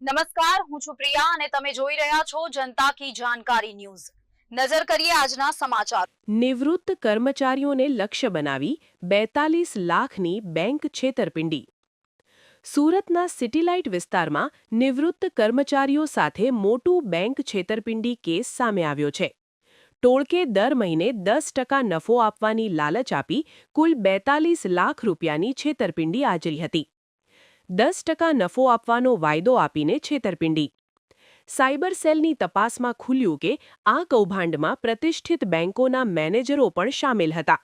નમસ્કાર, હું છું પ્રિયા અને તમે જોઈ રહ્યા છો જનતા કી જાણકારી ન્યૂઝ। નજર કરીએ આજના સમાચાર। નિવૃત્ત કર્મચારીઓને લક્ષ્ય બનાવી 42 લાખની બેંક છેતરપિંડી। સુરતના સિટીલાઇટ વિસ્તારમાં નિવૃત્ત કર્મચારીઓ સાથે મોટું બેંક છેતરપિંડી કેસ સામે આવ્યો છે। ટોળકે દર મહિને 10% નફો આપવાની લાલચ આપી કુલ 42 લાખ રૂપિયાની છેતરપિંડી આચરી હતી। 10% નફો આપવાનો વાયદો આપીને છેતરપિંડી। સાયબર સેલની તપાસમાં ખુલ્યું કે આ કૌભાંડમાં પ્રતિષ્ઠિત બેંકોના મેનેજરો પણ સામેલ હતા।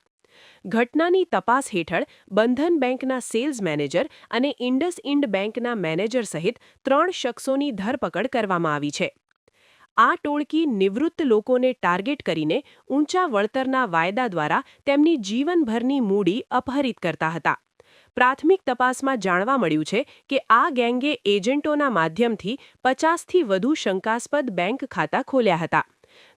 ઘટનાની તપાસ હેઠળ બંધન બેંકના સેલ્સ મેનેજર અને ઇન્ડસઇન્ડ બેંકના મેનેજર સહિત 3 શખ્સોની ધરપકડ કરવામાં આવી છે। આ ટોળકી નિવૃત્ત લોકોને ટાર્ગેટ કરીને ઊંચા વળતરના વાયદા દ્વારા તેમની જીવનભરની મૂડી અપહરિત કરતા હતા। પ્રાથમિક તપાસમાં જાણવા મળ્યું છે કે આ ગેંગે એજન્ટોના માધ્યમથી 50થી વધુ શંકાસ્પદ બેંક ખાતા ખોલ્યા હતા।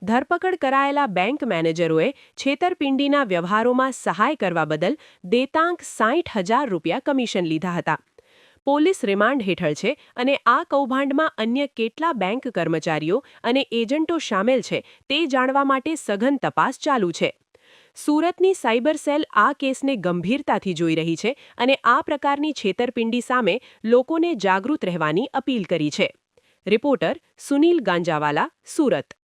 ધરપકડ કરાયેલા બેંક મેનેજરોએ છેતરપિંડીના વ્યવહારોમાં સહાય કરવા બદલ દેતાંક 60,000 રૂપિયા કમિશન લીધા હતા। પોલીસ રિમાન્ડ હેઠળ છે અને આ કૌભાંડમાં અન્ય કેટલા બેંક કર્મચારીઓ અને એજન્ટો સામેલ છે તે જાણવા માટે સઘન તપાસ ચાલુ છે। સુરતની સાયબર સેલ આ કેસને ગંભીરતાથી જોઈ રહી છે અને આ પ્રકારની છેતરપિંડી સામે લોકોને જાગૃત રહેવાની અપીલ કરી છે। રિપોર્ટર સુનિલ ગાંજાવાલા, સુરત।